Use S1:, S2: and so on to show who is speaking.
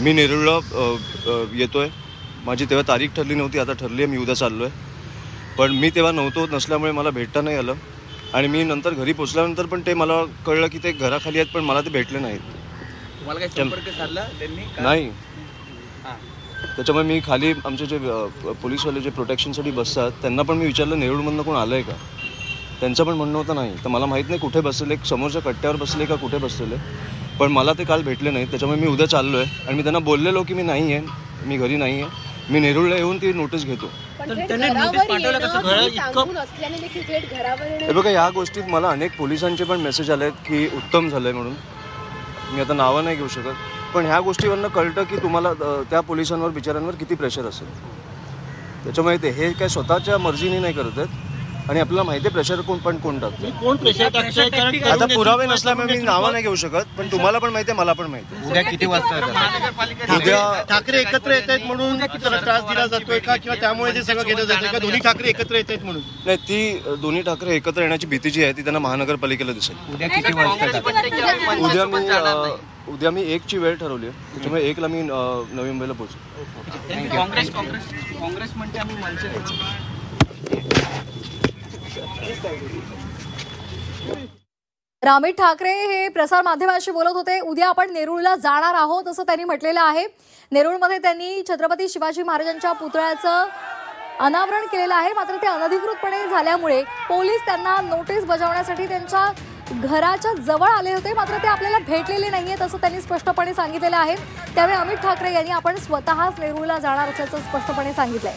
S1: मी नेरूळला येतोय. माझी तेव्हा तारीख ठरली नव्हती, आता ठरली आहे. मी उद्या चाललो आहे. पण मी तेव्हा नसल्यामुळे मला भेटता नाही आलं. आणि मी नंतर घरी पोचल्यानंतर पण ते मला कळलं की ते घराखाली आहेत, पण मला ते भेटले नाहीत.
S2: तुम्हाला काही संपर्क साधला त्यांनी?
S1: नाही. त्याच्यामुळे मी खाली आमचे जे पोलीसवाले जे प्रोटेक्शनसाठी बसतात त्यांना पण मी विचारलं नेरूळमधनं कोण आलं आहे का. त्यांचं पण म्हणणं होतं नाही. तर मला माहीत नाही कुठे बसलेले, समोरच्या कट्ट्यावर बसले का कुठे बसलेले, पण मला ते काल भेटले नाहीत. त्याच्यामुळे मी उद्या चाललो आहे. आणि मी त्यांना बोललेलो की मी नाही आहे, मी घरी नाही आहे, मी नेरूळला येऊन ती नोटीस घेतो. हे बघा, या गोष्टीत मला अनेक पोलिसांचे पण मेसेज आले आहेत की उत्तम झालं आहे म्हणून. मी आता नावं नाही घेऊ शकत, पण ह्या गोष्टीवरनं कळतं की तुम्हाला त्या पोलिसांवर बिचाऱ्यांवर किती प्रेशर असेल. त्याच्यामुळे ते हे काय स्वतःच्या मर्जीने नाही करत आहेत. आणि आपल्याला माहिती आहे प्रेशर कोण टाकतं. आता पुरावे नसल्यामुळे मी नावं नाही घेऊ शकत, पण तुम्हाला पण माहिती आहे, मला पण माहिती आहे.
S2: उद्या किती वाजता
S3: उद्या ठाकरे एकत्र येत आहेत म्हणून त्रास दिला जातोय का, किंवा त्यामुळे ते सगळं केलं जातंय का? दोन्ही ठाकरे एकत्र येत आहेत म्हणून?
S1: नाही, ती दोन्ही ठाकरे एकत्र येण्याची भीती जी आहे ती त्यांना महानगरपालिकेला दिसेल.
S2: उद्या किती वाजता?
S1: उद्या मी 1ची वेळ ठरवली आहे. त्याच्यामुळे 1ला मी नवी मुंबईला पोहोचू.
S2: काँग्रेस म्हणते आम्ही मनसे.
S4: अमित ठाकरे हे प्रसार माध्यमांशी बोलत होते. उद्या आपण नेरूळला जाणार आहोत असं त्यांनी म्हटलेलं आहे. नेरूळमध्ये त्यांनी छत्रपती शिवाजी महाराजांच्या पुतळ्याचं अनावरण केलेलं आहे. मात्र ते अनधिकृतपणे झाल्यामुळे पोलीस त्यांना नोटीस बजावण्यासाठी त्यांच्या घराच्या जवळ आले होते. मात्र ते आपल्याला भेटलेले नाहीयेत असं त्यांनी स्पष्टपणे सांगितलेलं आहे. त्यावेळी अमित ठाकरे यांनी आपण स्वतःच नेरूळला जाणार असल्याचं स्पष्टपणे सांगितलंय.